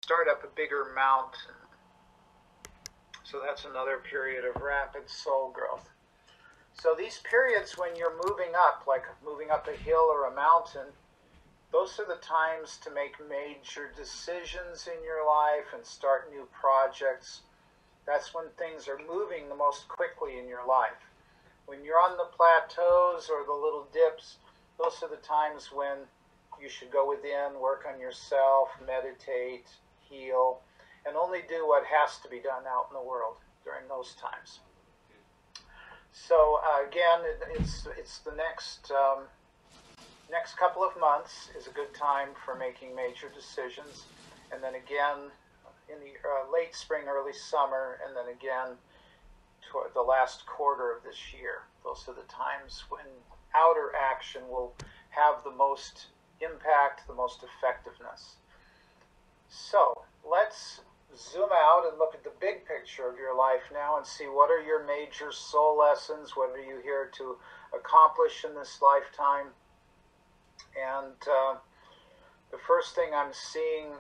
start up a bigger mountain. So that's another period of rapid soul growth. So these periods when you're moving up, like moving up a hill or a mountain, those are the times to make major decisions in your life and start new projects. That's when things are moving the most quickly in your life. When you're on the plateaus or the little dips, those are the times when you should go within, work on yourself, meditate, heal, and only do what has to be done out in the world during those times. So again, it's the next couple of months is a good time for making major decisions, and then again in the late spring, early summer, and then again toward the last quarter of this year. Those are the times when outer action will have the most impact, the most effectiveness. So let's zoom out and look at the big picture of your life now and see what are your major soul lessons, what are you here to accomplish in this lifetime. And the first thing I'm seeing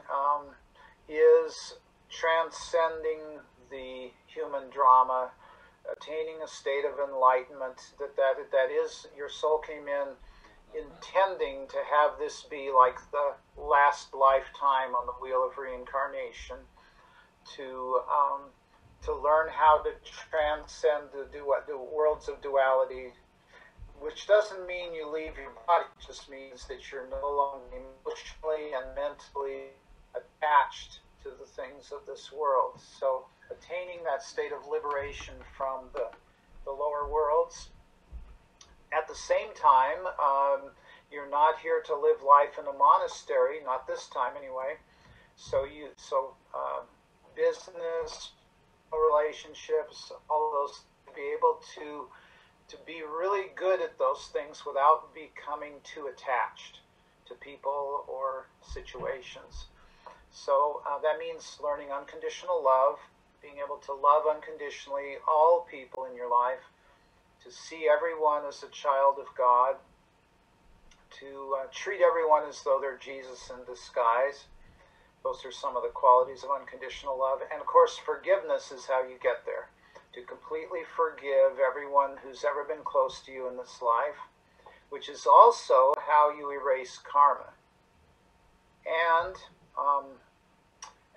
is transcending the human drama, attaining a state of enlightenment, that is, your soul came in intending to have this be like the last lifetime on the wheel of reincarnation, to learn how to transcend the worlds of duality, which doesn't mean you leave your body, it just means that you're no longer emotionally and mentally attached to the things of this world. So attaining that state of liberation from the lower worlds. At the same time, you're not here to live life in a monastery, not this time anyway. So business, relationships, all of those, to be able to be really good at those things without becoming too attached to people or situations. So that means learning unconditional love, being able to love unconditionally all people in your life, to see everyone as a child of God, to treat everyone as though they're Jesus in disguise. Those are some of the qualities of unconditional love. And of course, forgiveness is how you get there. To completely forgive everyone who's ever been close to you in this life, which is also how you erase karma.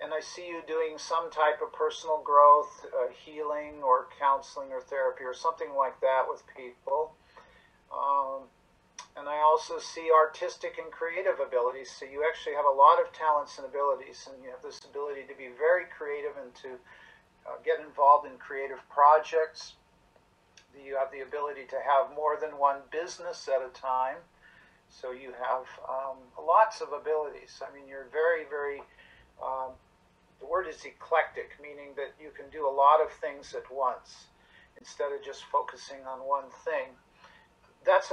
And I see you doing some type of personal growth, healing or counseling or therapy or something like that with people. And I also see artistic and creative abilities. So you actually have a lot of talents and abilities, and you have this ability to be very creative and to get involved in creative projects. You have the ability to have more than one business at a time. So you have lots of abilities. I mean, you're very, very, the word is eclectic, meaning that you can do a lot of things at once instead of just focusing on one thing. That's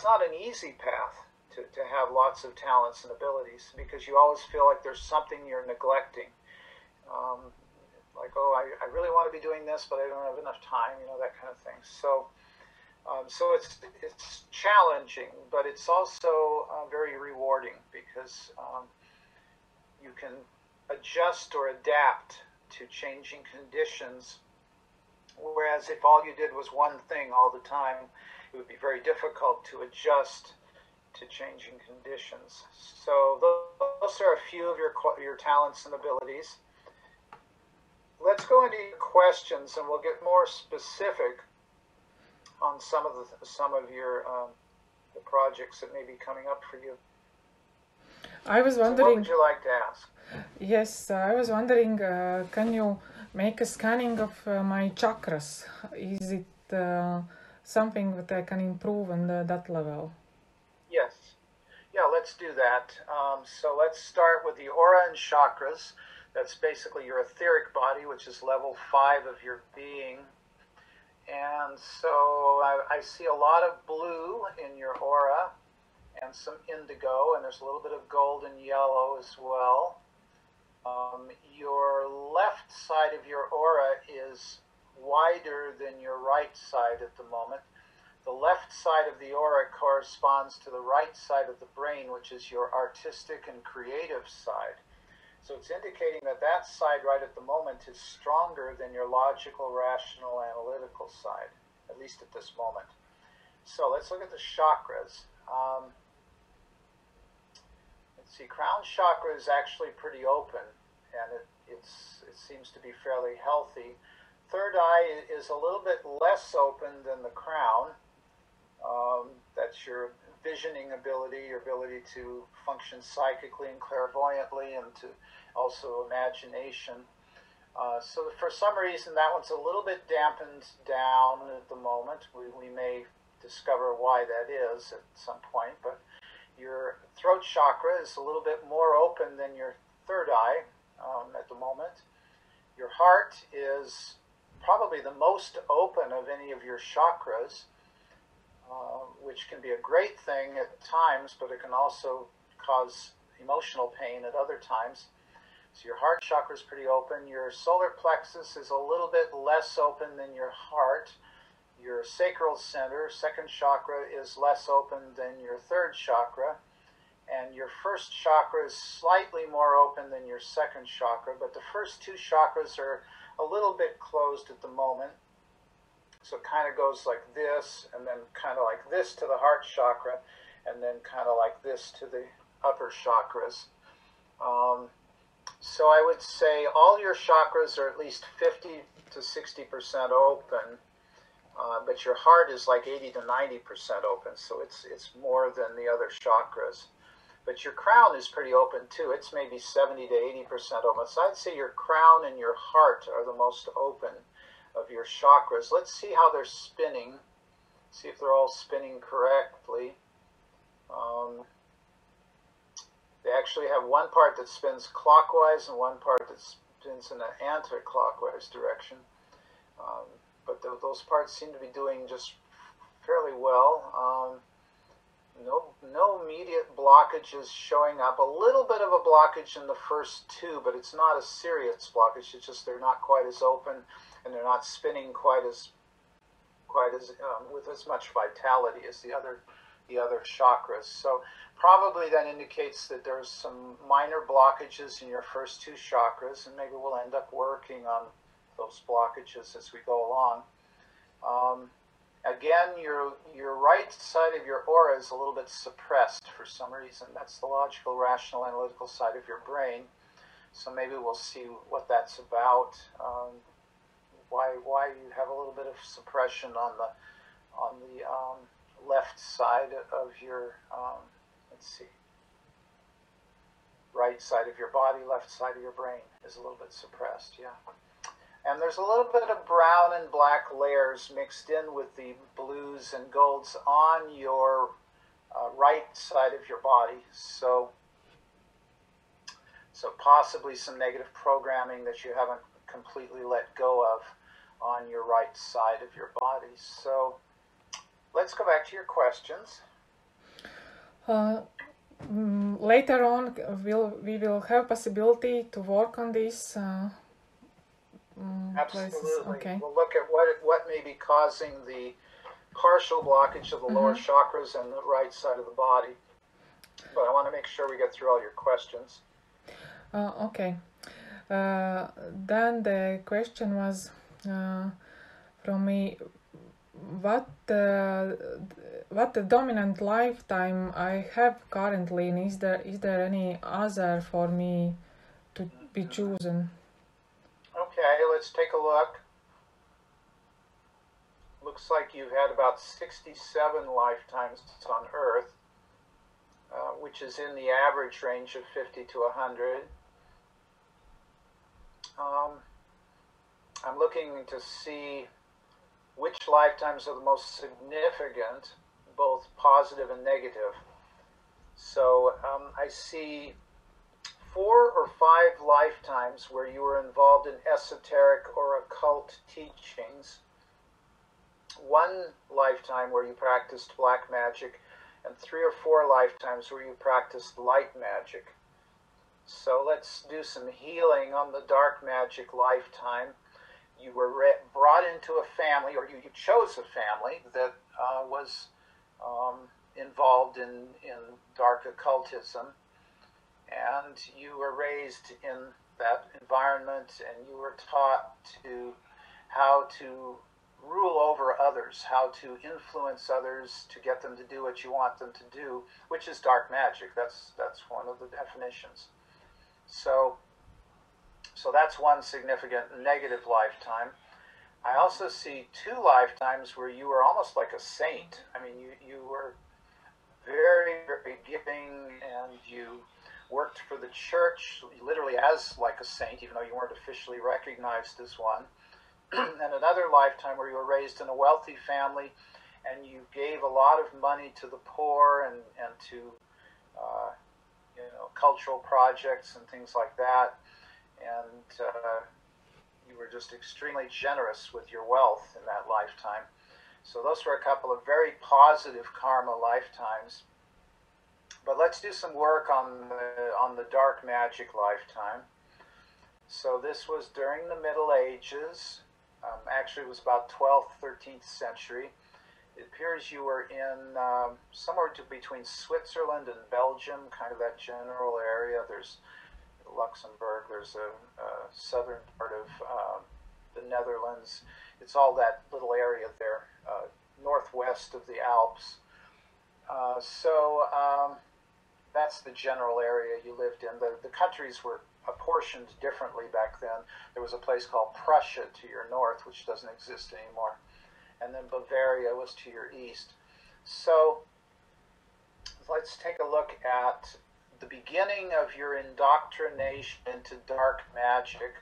not an easy path to have lots of talents and abilities, because you always feel like there's something you're neglecting. Like, oh, I really want to be doing this, but I don't have enough time, that kind of thing. So it's challenging, but it's also very rewarding, because you can adjust or adapt to changing conditions, whereas if all you did was one thing all the time, it would be very difficult to adjust to changing conditions. So those are a few of your talents and abilities. Let's go into your questions, and we'll get more specific on some of your the projects that may be coming up for you. I was wondering. So what would you like to ask? Yes, I was wondering. Can you make a scanning of my chakras? Is it something that I can improve on that level? Yes. Yeah, let's do that. So let's start with the aura and chakras. That's basically your etheric body, which is level 5 of your being. And so I see a lot of blue in your aura and some indigo, and there's a little bit of gold and yellow as well. Your left side of your aura is wider than your right side at the moment. The left side of the aura corresponds to the right side of the brain, which is your artistic and creative side. So it's indicating that that side right at the moment is stronger than your logical, rational, analytical side, at least at this moment. So let's look at the chakras. Let's see, crown chakra is actually pretty open, and it seems to be fairly healthy. Third eye is a little bit less open than the crown. That's your visioning ability, your ability to function psychically and clairvoyantly, and to also imagination. So for some reason that one's a little bit dampened down at the moment. We may discover why that is at some point, but your throat chakra is a little bit more open than your third eye at the moment. Your heart is probably the most open of any of your chakras, which can be a great thing at times, but it can also cause emotional pain at other times. So your heart chakra is pretty open. Your solar plexus is a little bit less open than your heart. Your sacral center, second chakra, is less open than your third chakra. And your first chakra is slightly more open than your second chakra, but the first two chakras are a little bit closed at the moment. So it kind of goes like this, and then kind of like this to the heart chakra, and then kind of like this to the upper chakras. So I would say all your chakras are at least 50 to 60% open, but your heart is like 80 to 90% open, so it's more than the other chakras. But your crown is pretty open too. It's maybe 70 to 80% open. So I'd say your crown and your heart are the most open of your chakras. Let's see how they're spinning. See if they're all spinning correctly. They actually have one part that spins clockwise and one part that spins in an anti-clockwise direction. But those parts seem to be doing just fairly well. No immediate blockages showing up. A little bit of a blockage in the first two, but it's not a serious blockage. It's just they're not quite as open, and they're not spinning quite as with as much vitality as the other chakras. So probably that indicates that there's some minor blockages in your first two chakras, and maybe we'll end up working on those blockages as we go along. Again, your right side of your aura is a little bit suppressed for some reason. That's the logical, rational, analytical side of your brain. So maybe we'll see what that's about. Why you have a little bit of suppression on the left side of your let's see, right side of your body, left side of your brain is a little bit suppressed. Yeah. And there's a little bit of brown and black layers mixed in with the blues and golds on your right side of your body. So possibly some negative programming that you haven't completely let go of on your right side of your body. So let's go back to your questions. Later on, we will have possibility to work on this. Absolutely. Okay. We'll look at what may be causing the partial blockage of the lower chakras and the right side of the body. But I want to make sure we get through all your questions. Okay. Then the question was from me, what the dominant lifetime I have currently, and is there any other for me to be chosen? Okay, let's take a look. Looks like you've had about 67 lifetimes on Earth, which is in the average range of 50 to 100. I'm looking to see which lifetimes are the most significant, both positive and negative. So I see 4 or 5 lifetimes where you were involved in esoteric or occult teachings, 1 lifetime where you practiced black magic, and 3 or 4 lifetimes where you practiced light magic. So let's do some healing on the dark magic lifetime. You were brought into a family, or you chose a family that was involved in dark occultism. and you were raised in that environment, and you were taught to how to rule over others, how to influence others to get them to do what you want them to do, which is dark magic. That's one of the definitions. So that's one significant negative lifetime. I also see 2 lifetimes where you were almost like a saint. I mean, you were very, very giving, and you worked for the church literally as like a saint, even though you weren't officially recognized as one. And another lifetime where you were raised in a wealthy family, and you gave a lot of money to the poor and to cultural projects and things like that, and you were just extremely generous with your wealth in that lifetime. So those were a couple of very positive karma lifetimes. But let's do some work on the dark magic lifetime. So this was during the Middle Ages. Actually, it was about 12th, 13th century. It appears you were in somewhere between Switzerland and Belgium, kind of that general area. There's Luxembourg, there's a southern part of the Netherlands. It's all that little area there, northwest of the Alps. That's the general area you lived in. The countries were apportioned differently back then. There was a place called Prussia to your north, which doesn't exist anymore. And then Bavaria was to your east. So let's take a look at the beginning of your indoctrination into dark magic,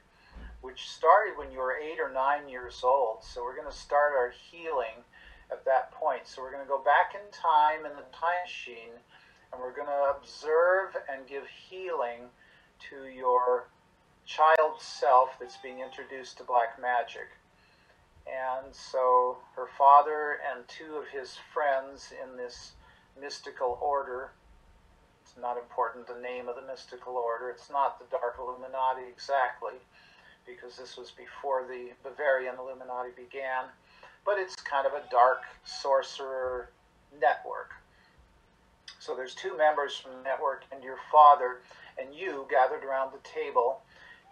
which started when you were 8 or 9 years old. So we're going to start our healing at that point. So we're going to go back in time in the time machine, and we're going to observe and give healing to your child self that's being introduced to black magic. And so her father and 2 of his friends in this mystical order, it's not important the name of the mystical order, it's not the Dark Illuminati exactly, because this was before the Bavarian Illuminati began, but it's kind of a dark sorcerer network. So there's 2 members from the network and your father, and you gathered around the table.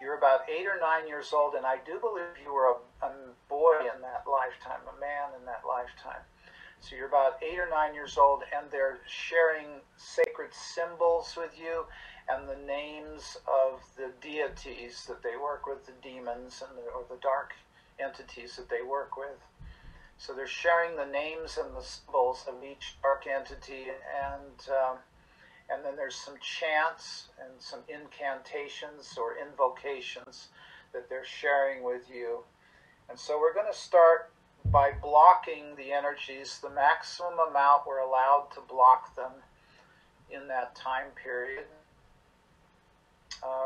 You're about 8 or 9 years old, and I do believe you were a boy in that lifetime, a man in that lifetime. So you're about 8 or 9 years old, and they're sharing sacred symbols with you and the names of the deities that they work with, the demons or the dark entities that they work with. So they're sharing the names and the symbols of each dark entity, and then there's some chants and some incantations or invocations that they're sharing with you. And so we're going to start by blocking the energies, the maximum amount we're allowed to block them in that time period.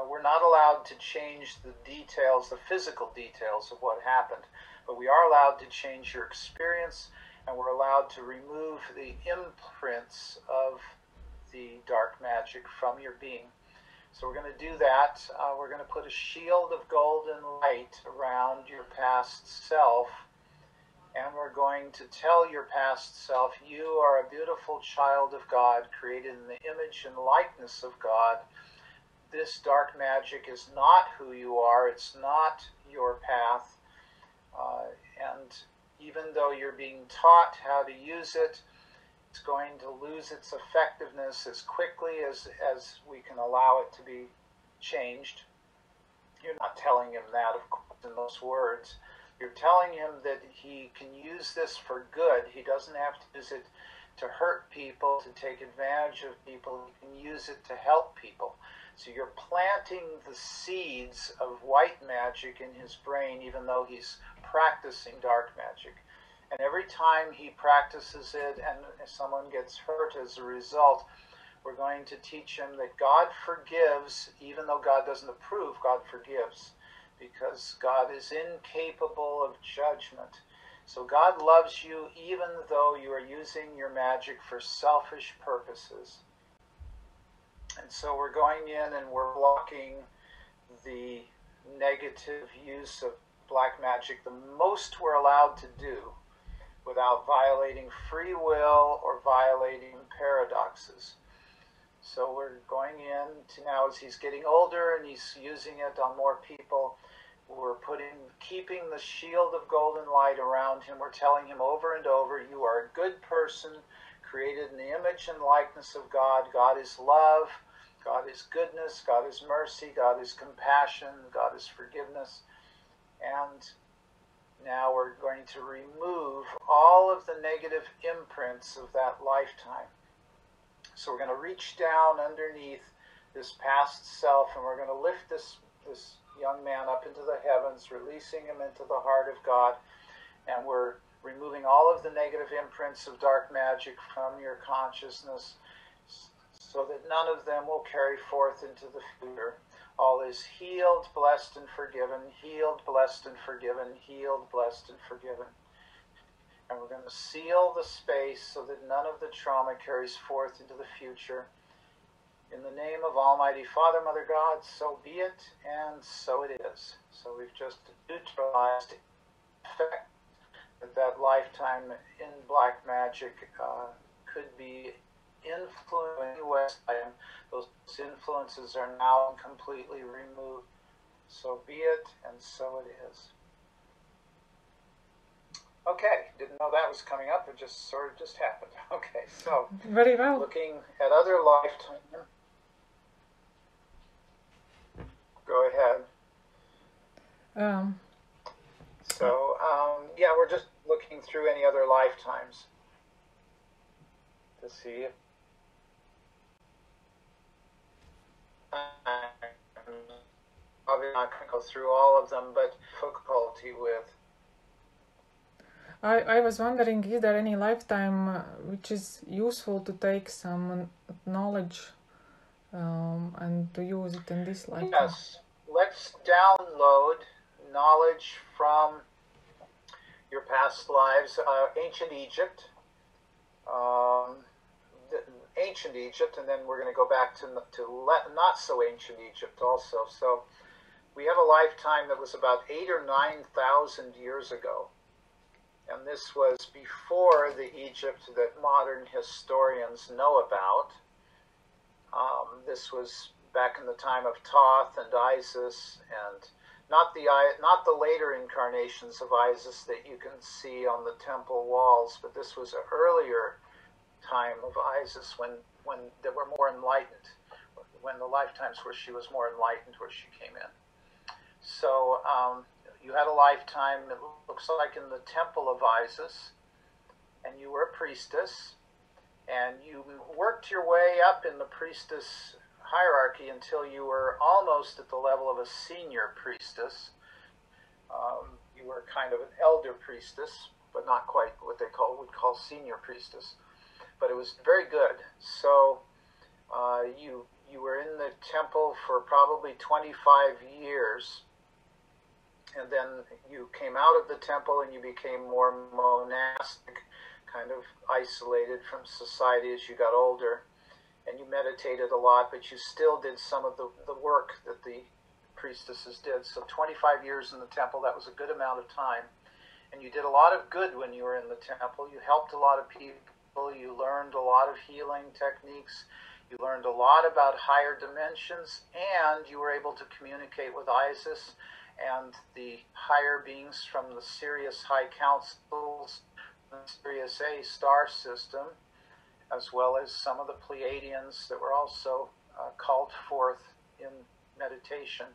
We're not allowed to change the details, the physical details of what happened, but we are allowed to change your experience, and we're allowed to remove the imprints of the dark magic from your being. So we're going to do that. We're going to put a shield of golden light around your past self, and we're going to tell your past self, you are a beautiful child of God, created in the image and likeness of God. This dark magic is not who you are. It's not your path. And even though you're being taught how to use it, it's going to lose its effectiveness as quickly as we can allow it to be changed. You're not telling him that, of course, in those words. You're telling him that he can use this for good. He doesn't have to use it to hurt people, to take advantage of people. He can use it to help people. So you're planting the seeds of white magic in his brain, even though he's practicing dark magic. And every time he practices it and someone gets hurt as a result, we're going to teach him that God forgives, even though God doesn't approve, God forgives, because God is incapable of judgment. So God loves you even though you are using your magic for selfish purposes. And so we're going in and we're blocking the negative use of black magic, the most we're allowed to do, without violating free will or violating paradoxes. So we're going into now as he's getting older and he's using it on more people. We're keeping the shield of golden light around him. We're telling him over and over, you are a good person, created in the image and likeness of God. God is love. God is goodness. God is mercy. God is compassion. God is forgiveness. And now we're going to remove all of the negative imprints of that lifetime. So we're going to reach down underneath this past self, and we're going to lift this young man up into the heavens, releasing him into the heart of God. And we're removing all of the negative imprints of dark magic from your consciousness so that none of them will carry forth into the future. All is healed, blessed, and forgiven, healed, blessed, and forgiven, healed, blessed, and forgiven. And we're going to seal the space so that none of the trauma carries forth into the future. In the name of Almighty Father, Mother God, so be it, and so it is. So we've just neutralized the effect that lifetime in black magic could be influenced by him. Those influences are now completely removed. So be it, and so it is. Okay, didn't know that was coming up. It just sort of just happened. Okay, so very well. Looking at other lifetime. Go ahead. Yeah, we're just looking through any other lifetimes to see if probably not going to go through all of them, but difficulty with. I was wondering, is there any lifetime which is useful to take some knowledge and to use it in this lifetime? Yes, let's download knowledge from your past lives. Ancient Egypt, and then we're going to go back to not so ancient Egypt also. So we have a lifetime that was about 8,000 or 9,000 years ago. And this was before the Egypt that modern historians know about. This was back in the time of Thoth and Isis, and not the later incarnations of Isis that you can see on the temple walls, but this was an earlier time of Isis when they were more enlightened, when the lifetimes where she was more enlightened, where she came in. So you had a lifetime, it looks like in the temple of Isis, and you were a priestess, and you worked your way up in the priestess hierarchy until you were almost at the level of a senior priestess. You were kind of an elder priestess, but not quite what they would call senior priestess. But it was very good. So you were in the temple for probably 25 years. And then you came out of the temple and you became more monastic, kind of isolated from society as you got older. And you meditated a lot, but you still did some of the work that the priestesses did. So 25 years in the temple, that was a good amount of time. And you did a lot of good when you were in the temple. You helped a lot of people. You learned a lot of healing techniques. You learned a lot about higher dimensions. And you were able to communicate with Isis and the higher beings from the Sirius High Councils, the Sirius A star system, as well as some of the Pleiadians that were also called forth in meditation.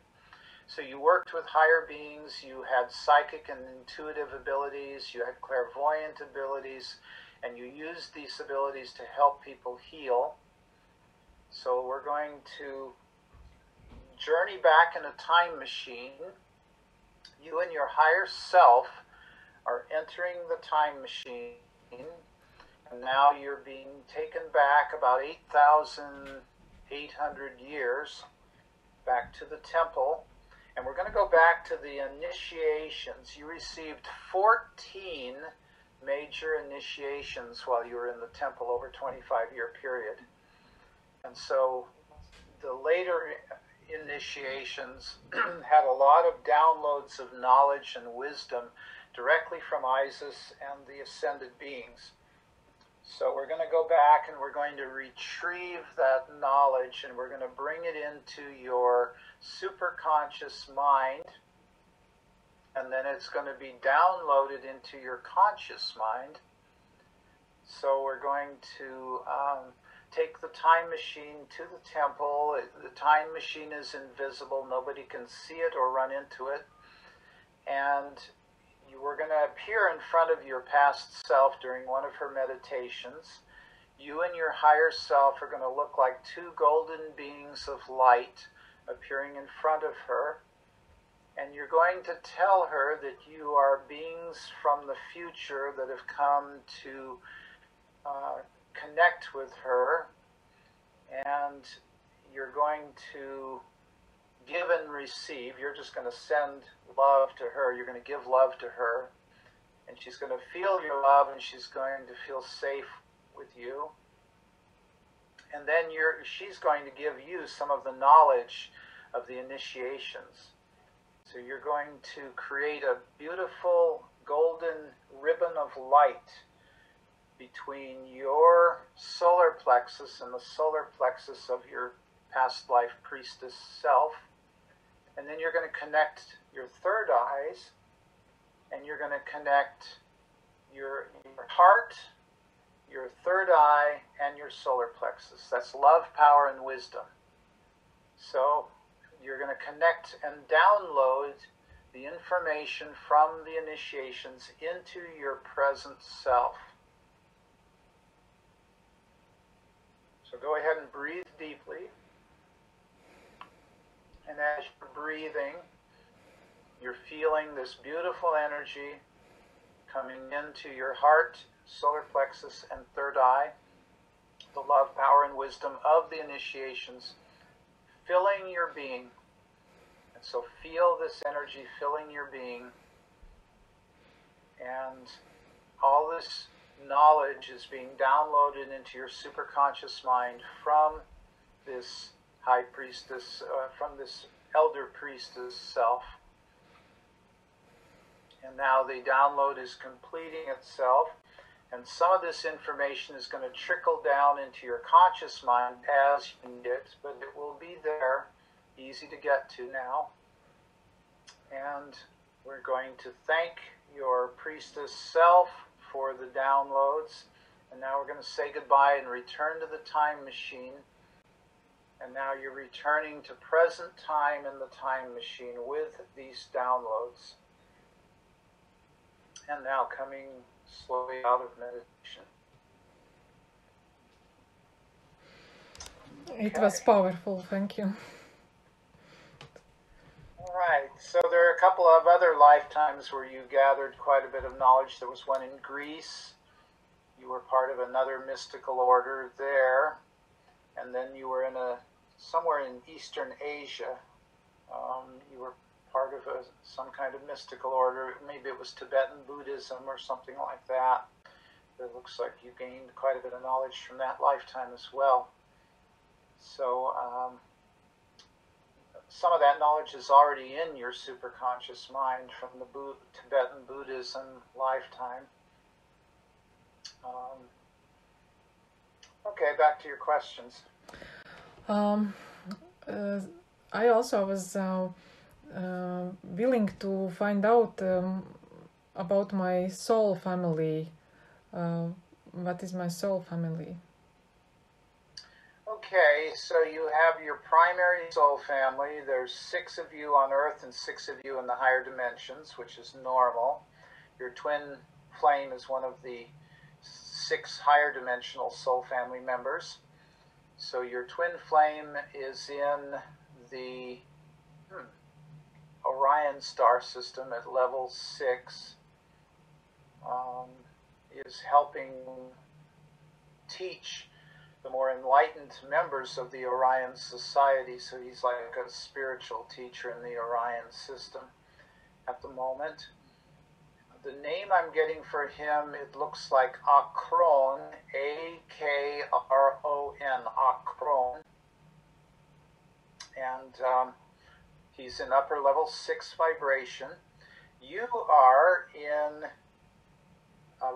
So you worked with higher beings, you had psychic and intuitive abilities, you had clairvoyant abilities, and you used these abilities to help people heal. So we're going to journey back in a time machine. You and your higher self are entering the time machine, and now you're being taken back about 8,800 years back to the temple. And we're going to go back to the initiations. You received 14 major initiations while you were in the temple over a 25-year period. And so the later initiations had a lot of downloads of knowledge and wisdom directly from Isis and the ascended beings. So we're going to go back and we're going to retrieve that knowledge and we're going to bring it into your superconscious mind, and then it's going to be downloaded into your conscious mind. So we're going to take the time machine to the temple. The time machine is invisible. Nobody can see it or run into it. And we're going to appear in front of your past self during one of her meditations. You and your higher self are going to look like two golden beings of light appearing in front of her. And you're going to tell her that you are beings from the future that have come to connect with her. And you're going to give and receive. You're just going to send love to her. You're going to give love to her. And she's going to feel your love, and she's going to feel safe with you. And then she's going to give you some of the knowledge of the initiations. So you're going to create a beautiful golden ribbon of light between your solar plexus and the solar plexus of your past life priestess self. And then you're going to connect your third eyes, and you're going to connect your heart, your third eye, and your solar plexus. That's love, power, and wisdom. So you're going to connect and download the information from the initiations into your present self. So go ahead and breathe deeply. And as you're breathing, you're feeling this beautiful energy coming into your heart, solar plexus, and third eye. The love, power, and wisdom of the initiations filling your being. And so feel this energy filling your being. And all this knowledge is being downloaded into your superconscious mind from this high priestess, from this elder priestess self. And now the download is completing itself, and some of this information is going to trickle down into your conscious mind as you need it, but it will be there, easy to get to now. And we're going to thank your priestess self for the downloads, and now we're going to say goodbye and return to the time machine. And now you're returning to present time in the time machine with these downloads. And now coming slowly out of meditation. It was powerful, thank you. All right, so there are a couple of other lifetimes where you gathered quite a bit of knowledge. There was one in Greece. You were part of another mystical order there. And then you were in somewhere in Eastern Asia. You were part of some kind of mystical order. Maybe it was Tibetan Buddhism or something like that. It looks like you gained quite a bit of knowledge from that lifetime as well. So some of that knowledge is already in your superconscious mind from the Tibetan Buddhism lifetime. Okay, back to your questions. I also was willing to find out about my soul family. What is my soul family? Okay, so you have your primary soul family. There's 6 of you on Earth and 6 of you in the higher dimensions, which is normal. Your twin flame is one of the 6 higher dimensional soul family members. So your twin flame is in the Orion star system at level 6, is helping teach the more enlightened members of the Orion Society. So he's like a spiritual teacher in the Orion system at the moment. The name I'm getting for him, it looks like Akron, A-K-R-O-N, Akron. And he's in upper level 6 vibration. You are in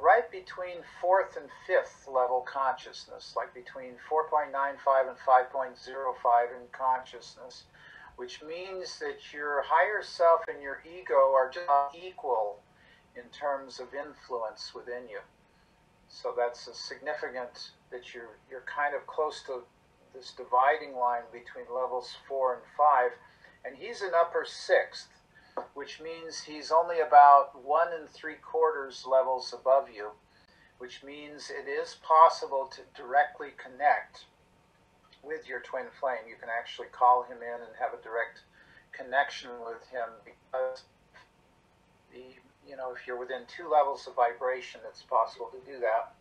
right between 4th and 5th level consciousness, like between 4.95 and 5.05 in consciousness, which means that your higher self and your ego are just equal in terms of influence within you. So that's a significant that you're kind of close to this dividing line between levels 4 and 5, and he's an upper 6th, which means he's only about 1 3/4 levels above you, which means it is possible to directly connect with your twin flame. You can actually call him in and have a direct connection with him, because if you're within 2 levels of vibration, it's possible to do that.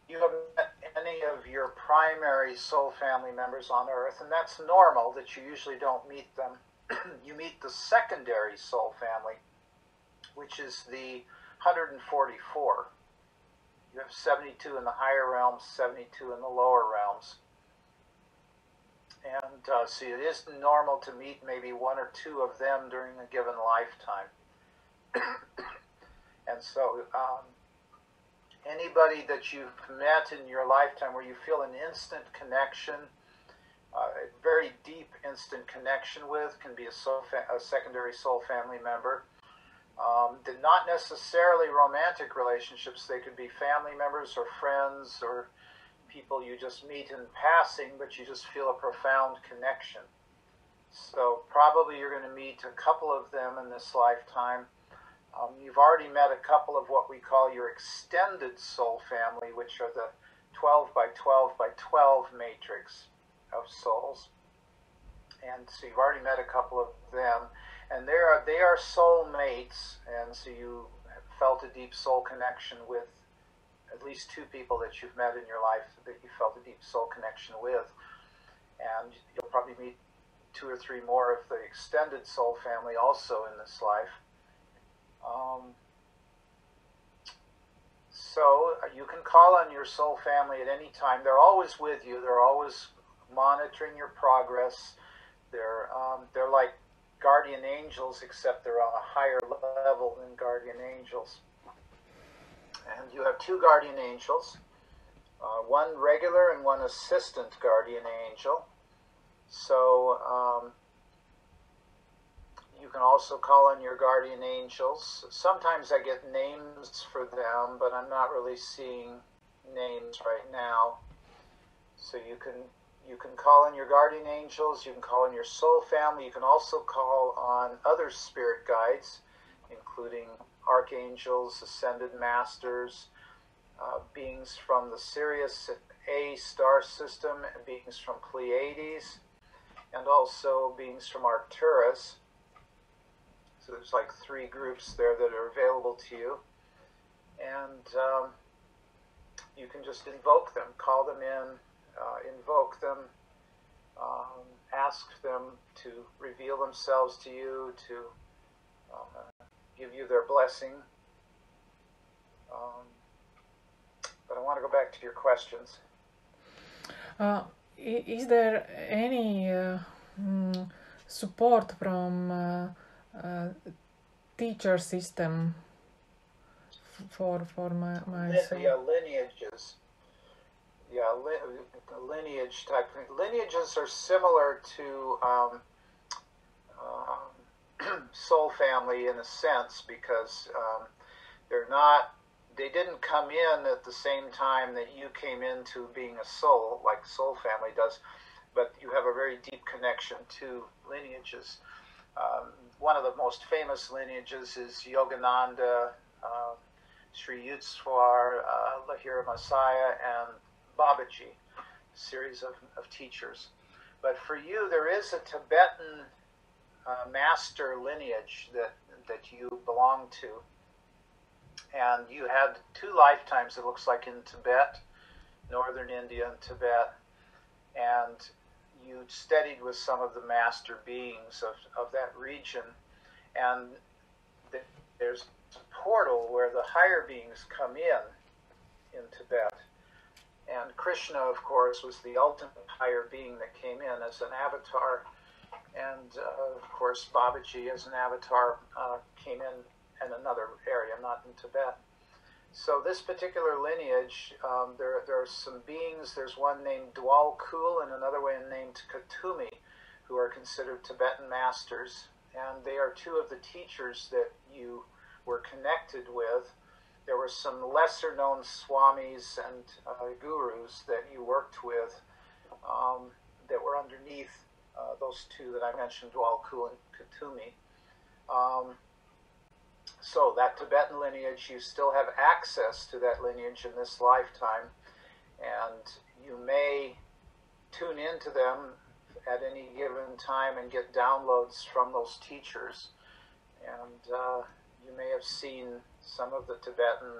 You have met any of your primary soul family members on Earth, and that's normal that you usually don't meet them. You meet the secondary soul family, which is the 144. You have 72 in the higher realms, 72 in the lower realms. And so it is normal to meet maybe 1 or 2 of them during a given lifetime. And so anybody that you've met in your lifetime where you feel an instant connection, a very deep instant connection with, can be a secondary soul family member. They're not necessarily romantic relationships. They could be family members or friends or people you just meet in passing, but you just feel a profound connection. So probably you're going to meet a couple of them in this lifetime. You've already met a couple of what we call your extended soul family, which are the 12 by 12 by 12 matrix of souls. And so you've already met a couple of them. And they are soul mates, and so you felt a deep soul connection with at least 2 people that you've met in your life that you felt a deep soul connection with. And you'll probably meet 2 or 3 more of the extended soul family also in this life. So you can call on your soul family at any time. They're always with you. They're always monitoring your progress. They're like guardian angels, except they're on a higher level than guardian angels. And you have 2 guardian angels, one regular and one assistant guardian angel. So you can also call on your guardian angels. Sometimes I get names for them, but I'm not really seeing names right now. So you can call on your guardian angels, you can call on your soul family, you can also call on other spirit guides, including archangels, ascended masters, beings from the Sirius A star system, beings from Pleiades, and also beings from Arcturus. So there's like 3 groups there that are available to you. And you can just invoke them, call them in, invoke them, ask them to reveal themselves to you, to give you their blessing. But I want to go back to your questions. Is there any support from teacher system for my lineages? Yeah, lineage type. Lineages are similar to soul family in a sense, because they didn't come in at the same time that you came into being a soul, like soul family does, but you have a very deep connection to lineages. One of the most famous lineages is Yogananda, Sri Yutswar, Lahira Messiah, and Babaji, a series of teachers. But for you, there is a Tibetan master lineage that you belong to. And you had 2 lifetimes, it looks like, in Tibet, northern India and Tibet. And you studied with some of the master beings of that region. And there's a portal where the higher beings come in Tibet. And Krishna, of course, was the ultimate higher being that came in as an avatar. And of course, Babaji as an avatar came in another area, not in Tibet. So this particular lineage, there are some beings. There's one named Dwal Kul and another one named Katumi, who are considered Tibetan masters. And they are two of the teachers that you were connected with. There were some lesser-known swamis and gurus that you worked with that were underneath those two that I mentioned, Dwal Kul and Katumi. So that Tibetan lineage, you still have access to that lineage in this lifetime, and you may tune into them at any given time and get downloads from those teachers. And you may have seen some of the Tibetan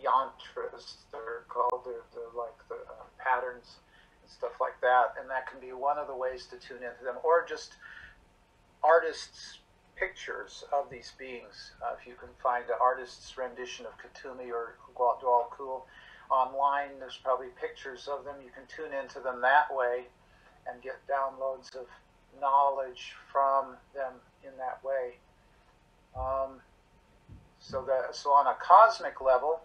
yantras, they're called, they're like the patterns and stuff like that, and that can be one of the ways to tune into them, or just artists' pictures of these beings. If you can find an artist's rendition of Katumi or Dwal Kul online, there's probably pictures of them. You can tune into them that way and get downloads of knowledge from them in that way. So on a cosmic level,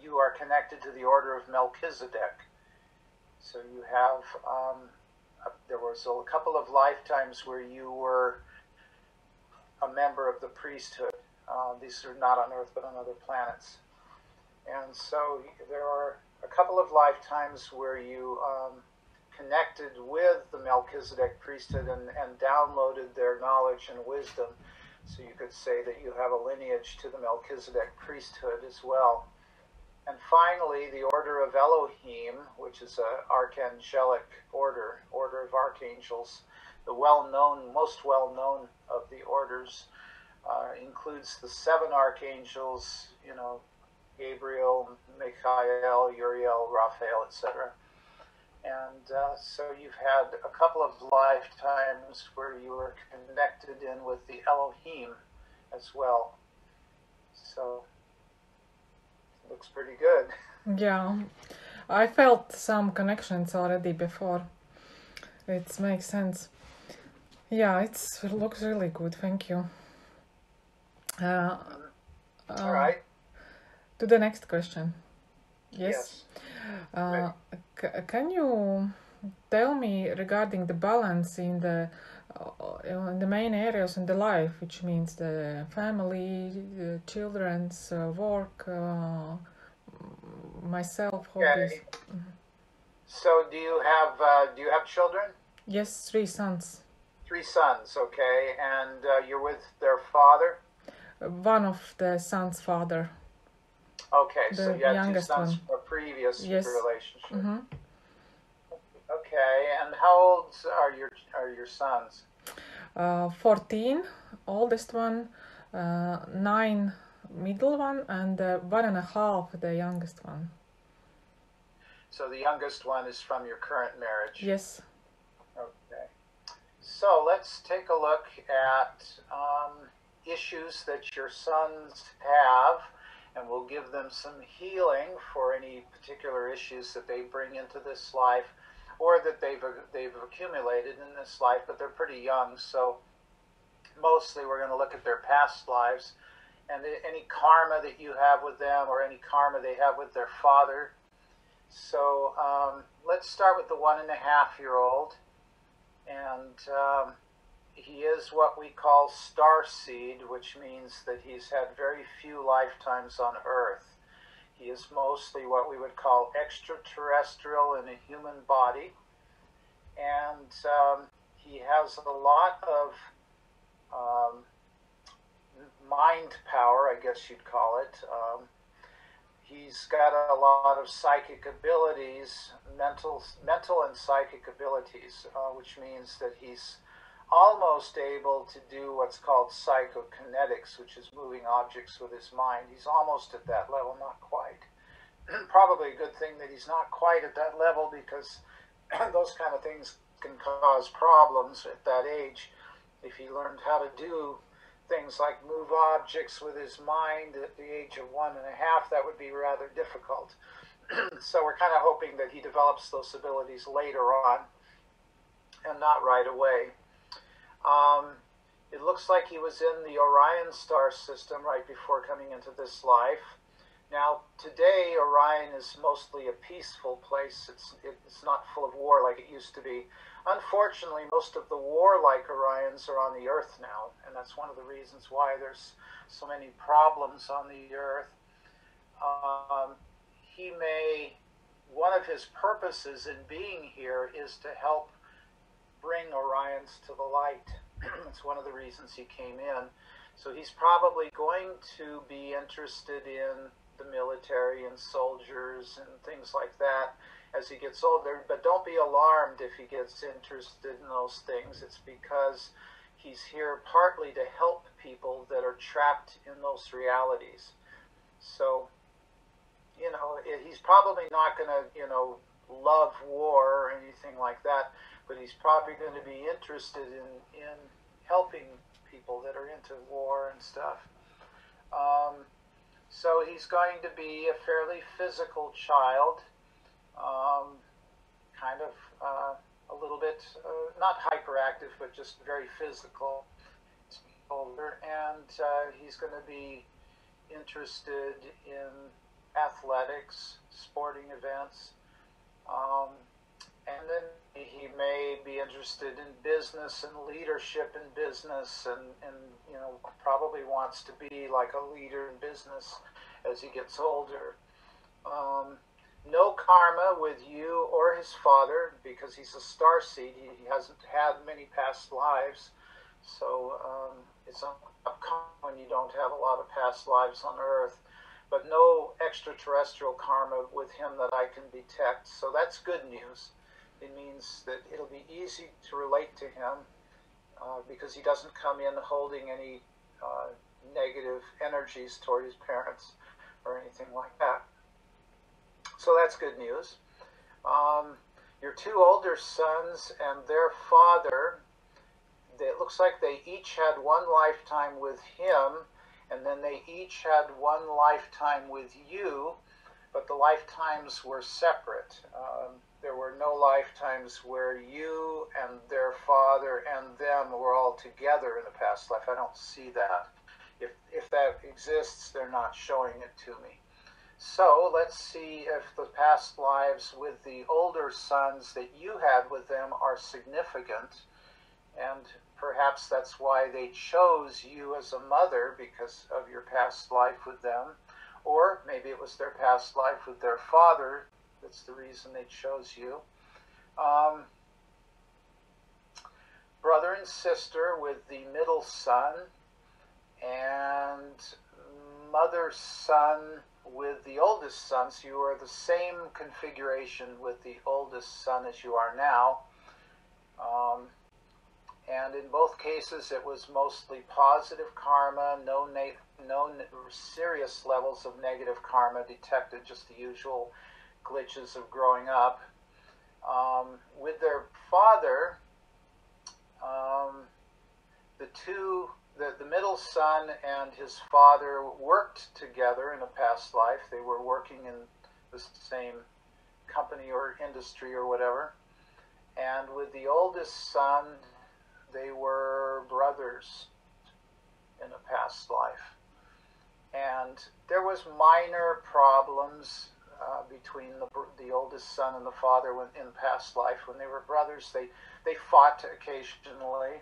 you are connected to the Order of Melchizedek. So you have, there was a couple of lifetimes where you were a member of the priesthood. These are not on Earth, but on other planets. And so there are a couple of lifetimes where you connected with the Melchizedek priesthood and downloaded their knowledge and wisdom. So you could say that you have a lineage to the Melchizedek priesthood as well. And finally, the Order of Elohim, which is an archangelic order of archangels. The most well-known of the orders includes the 7 archangels, Gabriel, Michael, Uriel, Raphael, etc. And so you've had a couple of lifetimes where you were connected in with the Elohim as well. So it looks pretty good. Yeah, I felt some connections already before. It makes sense. Yeah, it looks really good. Thank you. All right. To the next question. Yes. Can you tell me regarding the balance in the main areas in the life, which means the family, the children's work, myself, hobbies? Okay. So do you have children? Yes, 3 sons. 3 sons, okay, and you're with their father? One of the sons' father. Okay, so you had 2 sons one. from a previous relationship. Mm-hmm. Okay, and how old are your sons? 14, oldest one, 9, middle one, and 1.5, the youngest one. So the youngest one is from your current marriage? Yes. Okay. So let's take a look at issues that your sons have, and we'll give them some healing for any particular issues that they bring into this life, or that they've accumulated in this life, but they're pretty young, so mostly we're going to look at their past lives and any karma that you have with them or any karma they have with their father. So let's start with the 1.5-year-old, and he is what we call starseed, which means that he's had very few lifetimes on Earth. He is mostly what we would call extraterrestrial in a human body, and he has a lot of mind power, I guess you'd call it. He's got a lot of psychic abilities, mental and psychic abilities, which means that he's almost able to do what's called psychokinetics, which is moving objects with his mind. He's almost at that level, not quite. Probably a good thing that he's not quite at that level, because those kind of things can cause problems at that age. If he learned how to do things like move objects with his mind at the age of 1.5, that would be rather difficult. So we're kind of hoping that he develops those abilities later on and not right away. It looks like he was in the Orion star system right before coming into this life. Now, today, Orion is mostly a peaceful place. It's not full of war like it used to be. Unfortunately, most of the warlike Orions are on the Earth now, and that's one of the reasons why there's so many problems on the Earth. One of his purposes in being here is to help bring Orions to the light. That's one of the reasons he came in. So he's probably going to be interested in the military and soldiers and things like that as he gets older. But don't be alarmed if he gets interested in those things. It's because he's here partly to help people that are trapped in those realities. So, you know, he's probably not going to, you know, love war or anything like that, but he's probably going to be interested in helping people that are into war and stuff. So he's going to be a fairly physical child, kind of a little bit, not hyperactive, but just very physical. Older, and he's going to be interested in athletics, sporting events, and then he may be interested in business and leadership in business, and you know, probably wants to be like a leader in business as he gets older. No karma with you or his father, because he's a starseed. He hasn't had many past lives, so it's uncommon when you don't have a lot of past lives on Earth. But no extraterrestrial karma with him that I can detect, so that's good news. It means that it'll be easy to relate to him because he doesn't come in holding any negative energies toward his parents or anything like that. So that's good news. Your two older sons and their father, it looks like they each had one lifetime with him, and then they each had one lifetime with you, but the lifetimes were separate. There were no lifetimes where you and their father and them were all together in a past life. I don't see that. If that exists, they're not showing it to me. So let's see if the past lives with the older sons that you had with them are significant, and perhaps that's why they chose you as a mother, because of your past life with them. Or maybe it was their past life with their father. That's the reason they chose you. Brother and sister with the middle son, and mother-son with the oldest son. So you are the same configuration with the oldest son as you are now. And in both cases, it was mostly positive karma, no serious levels of negative karma detected, just the usual glitches of growing up. With their father, the middle son and his father worked together in a past life. They were working in the same company or industry or whatever. And with the oldest son, they were brothers in a past life. And there was minor problems between the oldest son and the father in past life. When they were brothers, they fought occasionally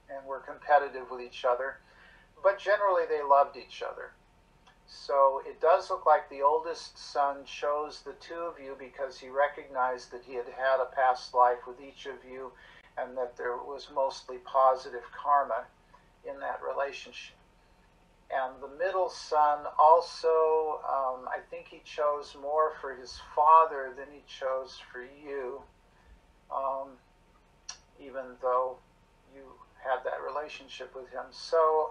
and were competitive with each other. But generally, they loved each other. So it does look like the oldest son chose the two of you because he recognized that he had had a past life with each of you, and that there was mostly positive karma in that relationship. And the middle son also, I think he chose more for his father than he chose for you, even though you had that relationship with him. So,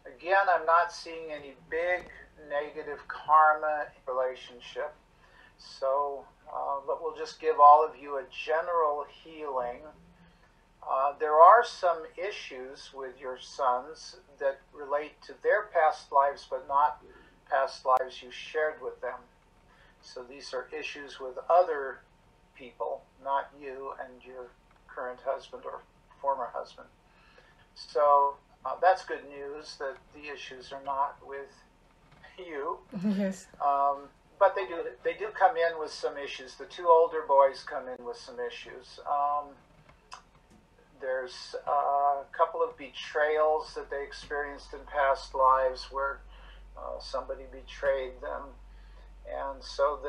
again, I'm not seeing any big negative karma relationship. So, but we'll just give all of you a general healing. There are some issues with your sons that relate to their past lives, but not past lives you shared with them. So these are issues with other people, not you. you and your current husband or former husband. So that's good news that the issues are not with you. Yes. But they do come in with some issues. The two older boys come in with some issues. There's a couple of betrayals that they experienced in past lives where somebody betrayed them, and so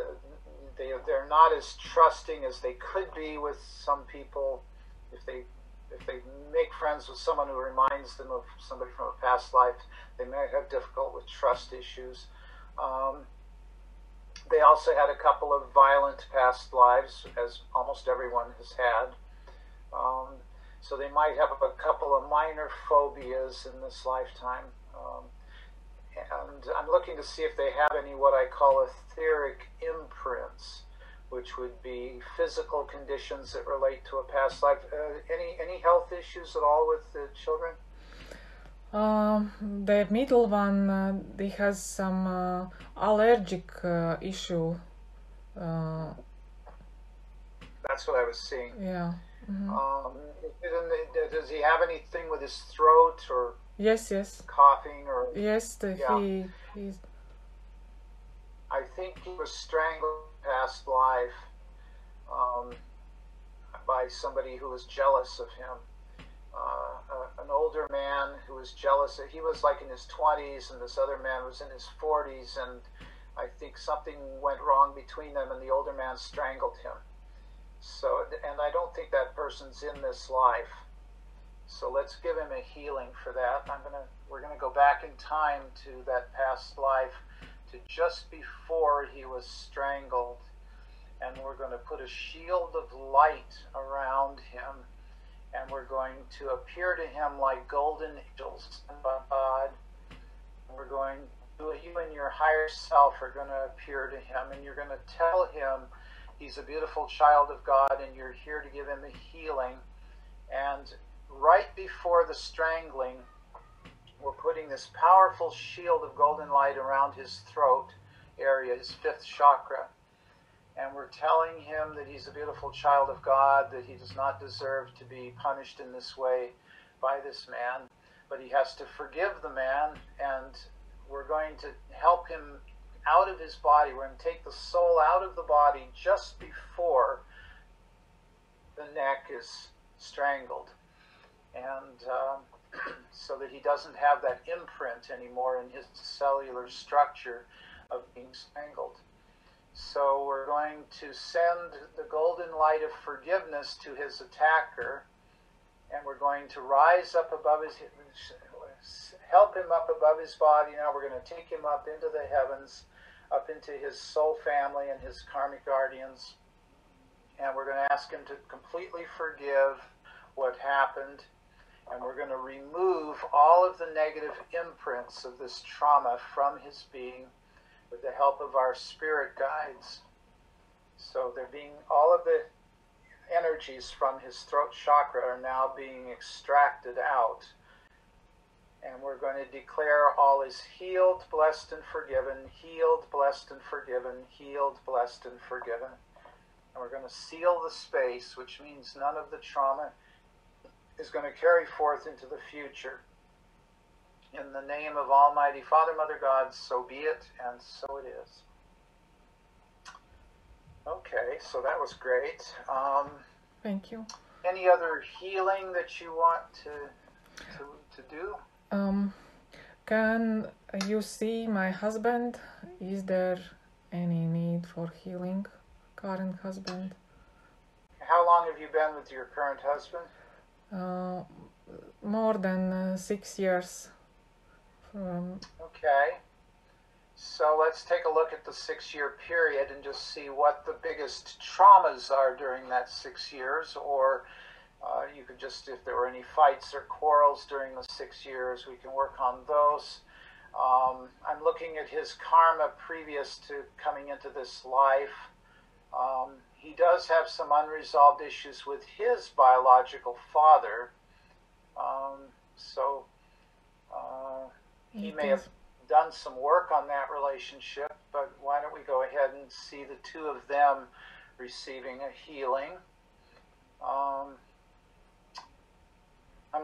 they're not as trusting as they could be with some people. If they make friends with someone who reminds them of somebody from a past life, they may have difficult with trust issues. They also had a couple of violent past lives, as almost everyone has had. So they might have a couple of minor phobias in this lifetime. And I'm looking to see if they have any what I call etheric imprints, which would be physical conditions that relate to a past life. Any health issues at all with the children? The middle one, he has some allergic issue. That's what I was seeing. Yeah. Mm-hmm. Does he have anything with his throat or Yes. coughing or? Yes, he's. I think he was strangled in past life by somebody who was jealous of him. An older man who was jealous. He was like in his 20s, and this other man was in his 40s, and I think something went wrong between them, and the older man strangled him. So, and I don't think that person's in this life. So let's give him a healing for that. We're gonna go back in time to that past life, to just before he was strangled, and we're going to put a shield of light around him, and we're going to appear to him like golden angels by God. We're going to, you and your higher self are going to appear to him, and you're going to tell him he's a beautiful child of God, and you're here to give him a healing. And right before the strangling, we're putting this powerful shield of golden light around his throat area, his fifth chakra. And we're telling him that he's a beautiful child of God, that he does not deserve to be punished in this way by this man, but he has to forgive the man, and we're going to help him out of his body. We're going to take the soul out of the body just before the neck is strangled, and so that he doesn't have that imprint anymore in his cellular structure of being strangled. So we're going to send the golden light of forgiveness to his attacker, and we're going to rise up above his, help him up above his body. Now we're going to take him up into the heavens, up into his soul family and his karmic guardians, and we're going to ask him to completely forgive what happened, and we're going to remove all of the negative imprints of this trauma from his being with the help of our spirit guides. So they're being, all of the energies from his throat chakra are now being extracted out. And we're going to declare all is healed, blessed, and forgiven, healed, blessed, and forgiven, healed, blessed, and forgiven. And we're going to seal the space, which means none of the trauma is going to carry forth into the future. In the name of Almighty Father, Mother, God, so be it, and so it is. Okay, so that was great. Thank you. Any other healing that you want to do? Can you see my husband? Is there any need for healing? Current husband? How long have you been with your current husband? More than 6 years. Okay. So let's take a look at the 6-year period and just see what the biggest traumas are during that 6 years, or you could just, if there were any fights or quarrels during the 6 years, we can work on those. I'm looking at his karma previous to coming into this life. He does have some unresolved issues with his biological father. He may have done some work on that relationship, but why don't we go ahead and see the two of them receiving a healing. I'm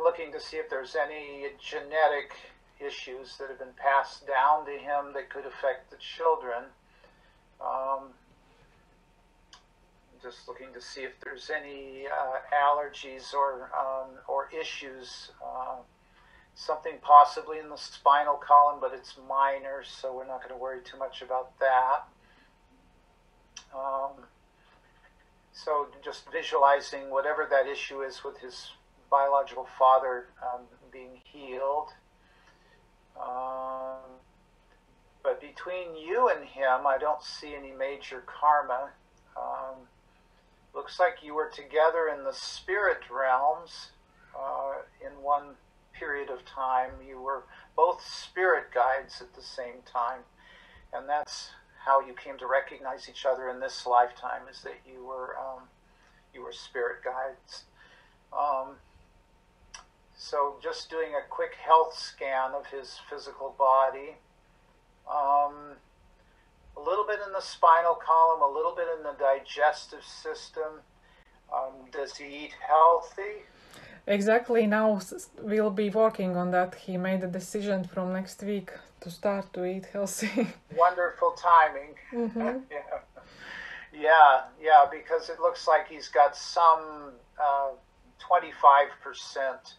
looking to see if there's any genetic issues that have been passed down to him that could affect the children. Just looking to see if there's any allergies or issues. Something possibly in the spinal column, but it's minor, so we're not going to worry too much about that. So just visualizing whatever that issue is with his biological father being healed. But between you and him, I don't see any major karma. Looks like you were together in the spirit realms in one period of time. You were both spirit guides at the same time, and that's how you came to recognize each other in this lifetime, is that you were spirit guides. So just doing a quick health scan of his physical body. A little bit in the spinal column, a little bit in the digestive system. Does he eat healthy? Exactly. Now we'll be working on that. He made a decision from next week to start to eat healthy. Wonderful timing. Mm-hmm. Yeah, because it looks like he's got some 25%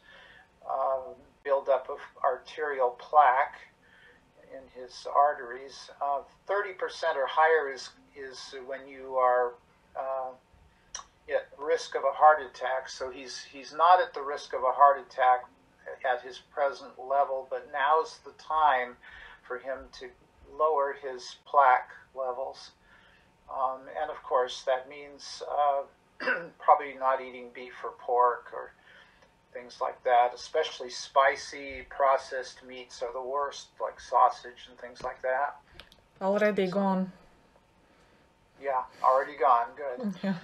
buildup of arterial plaque in his arteries. 30% or higher is when you are at risk of a heart attack. So he's not at the risk of a heart attack at his present level, but now's the time for him to lower his plaque levels. And of course, that means probably not eating beef or pork or things like that. Especially spicy processed meats are the worst, like sausage and things like that. Already gone. Yeah, already gone. Good. Yeah.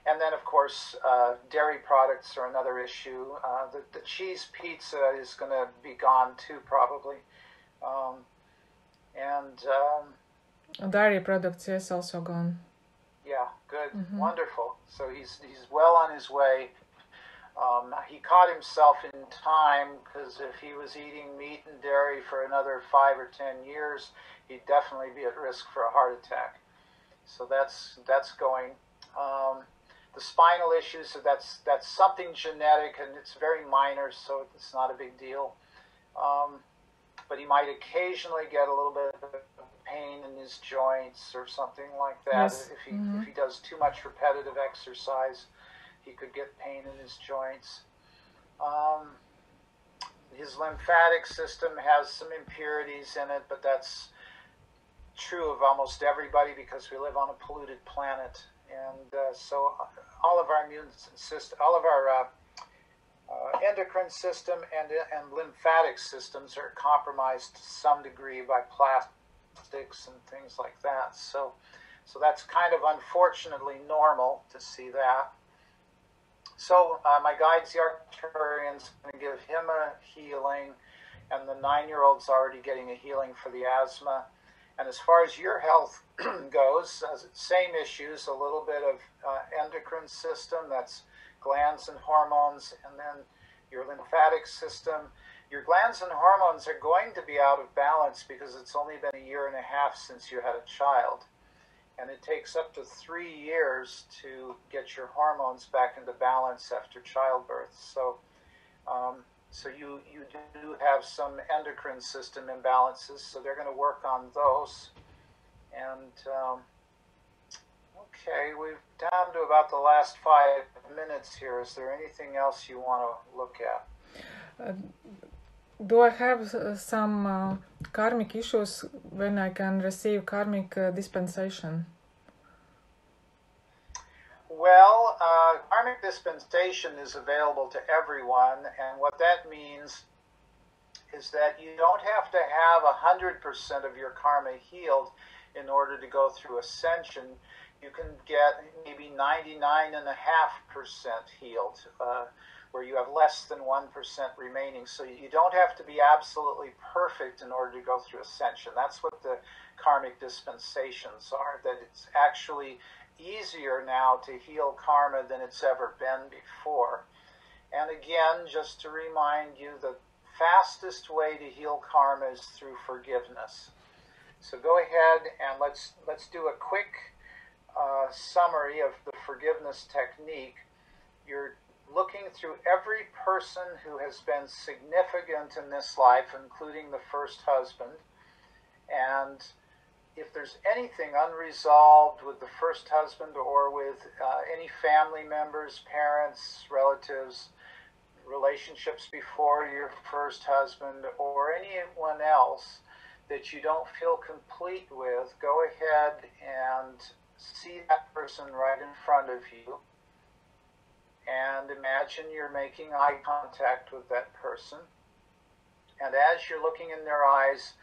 And then, of course, dairy products are another issue. The cheese pizza is going to be gone too, probably. Dairy products, yes, also gone. Yeah, good. Mm-hmm. Wonderful. So he's well on his way. He caught himself in time, because if he was eating meat and dairy for another 5 or 10 years, he'd definitely be at risk for a heart attack. So that's going. The spinal issues, so that's something genetic, and it's very minor, so it's not a big deal. But he might occasionally get a little bit of pain in his joints or something like that. Yes. If he does too much repetitive exercise, he could get pain in his joints. His lymphatic system has some impurities in it, but that's true of almost everybody because we live on a polluted planet. And so all of our immune system, all of our endocrine system and lymphatic systems are compromised to some degree by plastics and things like that. So that's kind of unfortunately normal to see that. So my guides, the Arcturians, going to give him a healing, and the 9-year-old's already getting a healing for the asthma. And as far as your health goes, same issues, a little bit of endocrine system, that's glands and hormones, and then your lymphatic system. Your glands and hormones are going to be out of balance because it's only been 1.5 years since you had a child. And it takes up to 3 years to get your hormones back into balance after childbirth. So you do have some endocrine system imbalances, so they're going to work on those. And okay, we're down to about the last 5 minutes here. Is there anything else you want to look at? Do I have some karmic issues when I can receive karmic dispensation? Well, karmic dispensation is available to everyone, and what that means is that you don't have to have 100% of your karma healed in order to go through ascension. You can get maybe 99.5% healed, where you have less than 1% remaining. So you don't have to be absolutely perfect in order to go through ascension. That's what the karmic dispensations are, that it's actually easier now to heal karma than it's ever been before. And again, just to remind you, the fastest way to heal karma is through forgiveness. So go ahead and let's do a quick summary of the forgiveness technique. You're looking through every person who has been significant in this life, including the first husband, and if there's anything unresolved with the first husband or with any family members, parents, relatives, relationships before your first husband, or anyone else that you don't feel complete with, go ahead and see that person right in front of you and imagine you're making eye contact with that person. And as you're looking in their eyes,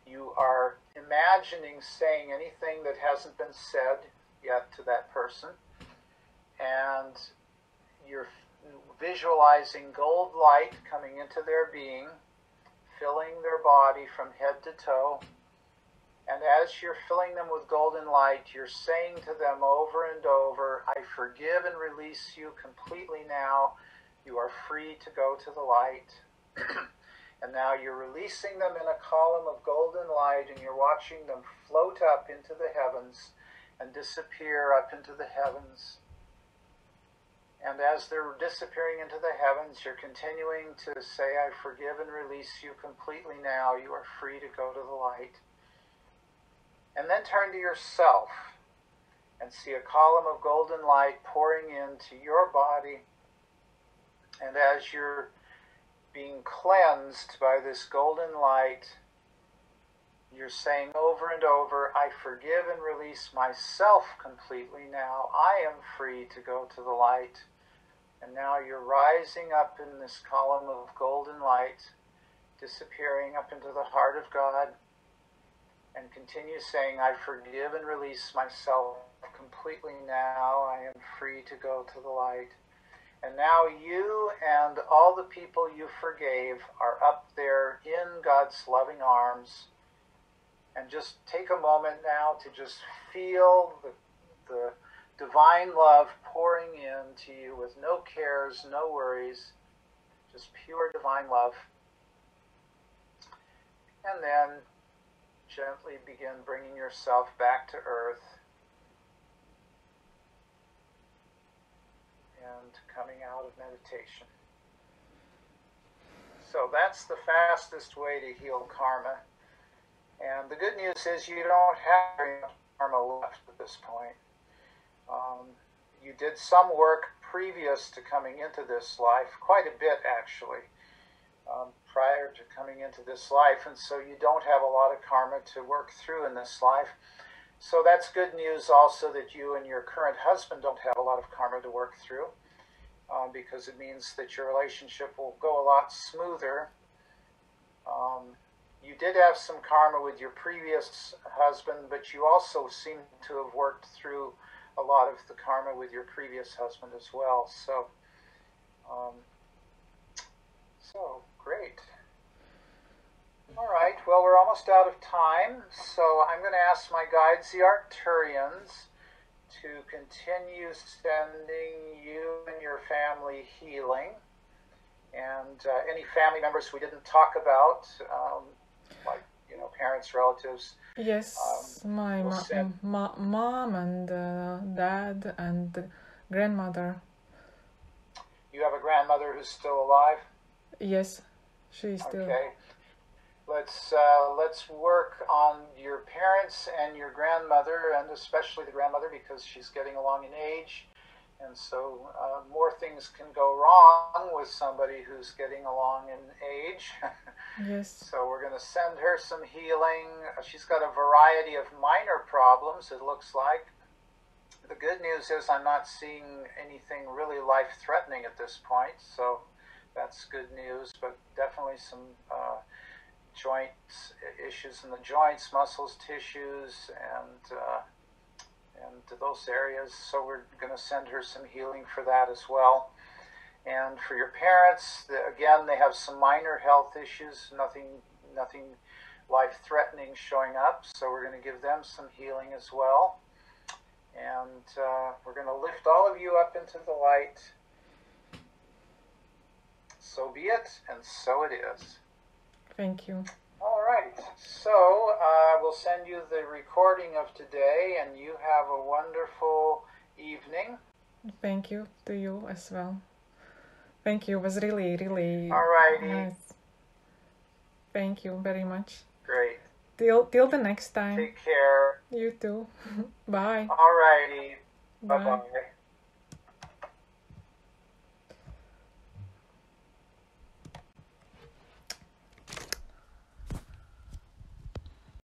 you are imagining saying anything that hasn't been said yet to that person. And you're visualizing gold light coming into their being, filling their body from head to toe. And as you're filling them with golden light, you're saying to them over and over, I forgive and release you completely now. You are free to go to the light. And now you're releasing them in a column of golden light, and you're watching them float up into the heavens and disappear up into the heavens. And as they're disappearing into the heavens, you're continuing to say, I forgive and release you completely now. You are free to go to the light. And then turn to yourself and see a column of golden light pouring into your body. And as you're being cleansed by this golden light, you're saying over and over, I forgive and release myself completely now. I am free to go to the light. And now you're rising up in this column of golden light, disappearing up into the heart of God, and continue saying, I forgive and release myself completely now. I am free to go to the light. And now you and all the people you forgave are up there in God's loving arms. And just take a moment now to just feel the divine love pouring into you with no cares, no worries, just pure divine love. And then gently begin bringing yourself back to earth and coming out of meditation. So that's the fastest way to heal karma. And the good news is you don't have very much karma left at this point. You did some work previous to coming into this life, quite a bit actually, prior to coming into this life, and so you don't have a lot of karma to work through in this life. So that's good news also that you and your current husband don't have a lot of karma to work through, because it means that your relationship will go a lot smoother. You did have some karma with your previous husband, but you also seem to have worked through a lot of the karma with your previous husband as well. So great. All right, well, we're almost out of time, so I'm going to ask my guides, the Arcturians, to continue sending you and your family healing. And any family members we didn't talk about, like, parents, relatives. Yes, my mom and dad and grandmother. You have a grandmother who's still alive? Yes, she's still. Okay. Let's work on your parents and your grandmother, and especially the grandmother, because she's getting along in age, and so more things can go wrong with somebody who's getting along in age. Yes. So we're going to send her some healing. She's got a variety of minor problems, it looks like. The good news is I'm not seeing anything really life-threatening at this point, so that's good news, but definitely some joints issues in the joints, muscles, tissues, and those areas. So we're going to send her some healing for that as well. And for your parents, again, they have some minor health issues, nothing life-threatening showing up. So we're going to give them some healing as well. And we're going to lift all of you up into the light. So be it, and so it is. Thank you. All right. So we'll send you the recording of today, and you have a wonderful evening. Thank you to you as well. Thank you. It was really, really All righty. nice. Thank you very much. Great. Till the next time. Take care. You too. Bye. All righty. Bye. Bye-bye.